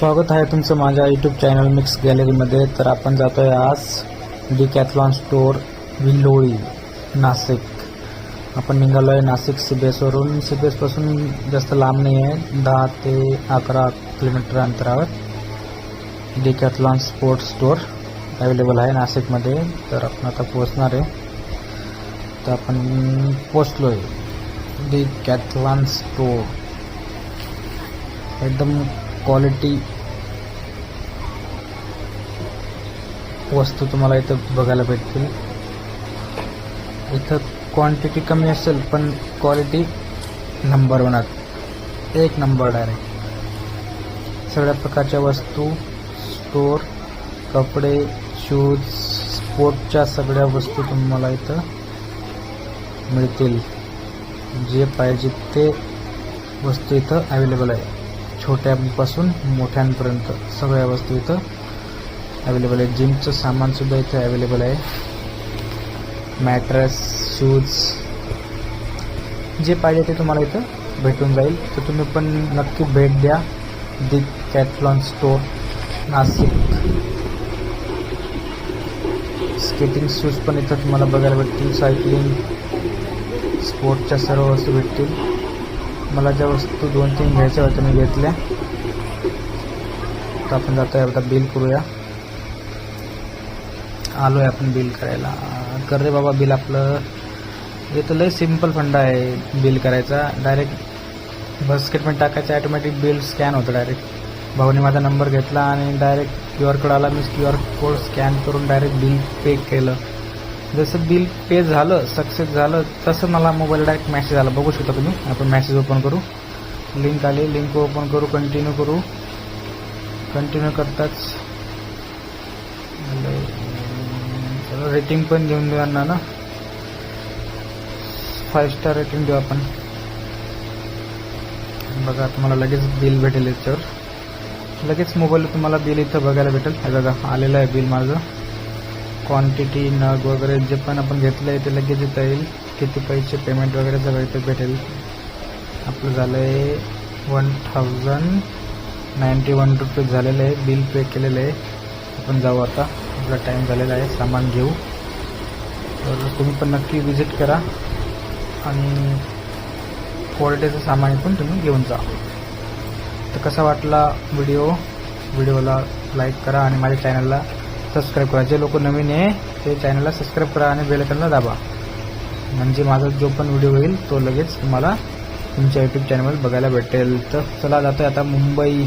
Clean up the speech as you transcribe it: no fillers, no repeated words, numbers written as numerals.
स्वागत आहे तुमचं माझ्या यूट्यूब चॅनल मिक्स गॅलरीमध्ये. तर आपण जातोय आज डिकॅथलॉन स्टोअर विल्लोळी नाशिक. आपण निघालो आहे नाशिक CBSवरून. CBSपासून जास्त लांब नाही आहे, 10 ते 11 किलोमीटर अंतरावर डिकॅथलॉन स्पोर्ट्स स्टोअर अवेलेबल आहे नाशिकमध्ये. तर आपण आता पोहोचणार आहे. तर आपण पोहोचलो आहे डिकॅथलॉन स्टोअर. एकदम क्वालिटी वस्तू तुम्हाला इथं बघायला भेटतील. इथं क्वांटिटी कमी असेल पण क्वालिटी नंबर 1, एक नंबर डायरेक्ट. सगळ्या प्रकारच्या वस्तू, स्टोर, कपडे, शूज, स्पोर्टच्या सगळ्या वस्तू तुम्हाला इथं मिळतील. जे पाहिजे ते वस्तू इथं अवेलेबल आहे. छोट्यापासून मोठ्यांपर्यंत सगळ्या वस्तू इथं अवेलेबल आहे. जिमचं सामानसुद्धा इथं अवेलेबल आहे. मॅट्रेस, शूज, जे पाहिजे ते तुम्हाला इथं भेटून जाईल. तर तुम्ही पण नक्की भेट द्या Decathlon store Nashik. Skating shoes पण इथं तुम्हाला बघायला भेटतील. सायकलिंग, स्पोर्टच्या सर्व वस्तू भेटतील. मला ज्या वस्तू 2-3 घ्यायच्या होत्या मी घेतल्या. तर आपण जातोय आता बिल करूया. आलोय आपण बिल करायला. कर रे बाबा बिल आपलं. हे तर लय सिम्पल फंडा आहे बिल करायचा. डायरेक्ट बास्केटमध्ये टाकायचं, ऑटोमॅटिक बिल स्कॅन होतं डायरेक्ट. भाऊने माझा नंबर घेतला आणि डायरेक्ट QR कोड आला. मी QR कोड स्कॅन करून डायरेक्ट बिल पे केलं. जसं बिल पे झालं, सक्सेस झालं, तसं मला मोबाईल डायरेक्ट मेसेज आला. बघू शकता तुम्ही. आपण मेसेज ओपन करू. लिंक आली, लिंक ओपन करू, कंटिन्यू करू. कंटिन्यू करताच चलो रेटिंग पण देऊन देऊ ना. 5 स्टार रेटिंग देऊ आपण. बघा तुम्हाला लगेच बिल भेटेल. याच्यावर लगेच मोबाईल तुम्हाला बिल इथं बघायला भेटेल. हे बघा आलेलं आहे बिल माझं. क्वांटिटी, नग वगैरे जे पण आपण घेतलं आहे ते लगेच इथं येईल. किती पैसे, पेमेंट वगैरे सगळं इथं भेटेल. आपलं झालं आहे 1091 रुपये झालेलं आहे. बिल पे केलेलं आहे. आपण जाऊ आता. आपला टाईम झालेला आहे, सामान घेऊ. तर तुम्ही पण नक्की विजिट करा आणि क्वालिटीचं सामान पण तुम्ही घेऊन जा. तर कसा वाटला व्हिडिओला लाईक करा आणि माझ्या चॅनलला सबस्क्राईब करा. जे लोक नवीन आहे ते चॅनलला सबस्क्राईब करा आणि बेल आयकॉनला दाबा. म्हणजे माझा जो पण व्हिडिओ होईल तो लगेच तुम्हाला तुमच्या यूट्यूब चॅनलवर बघायला भेटेल. तर चला जातोय आता मुंबई.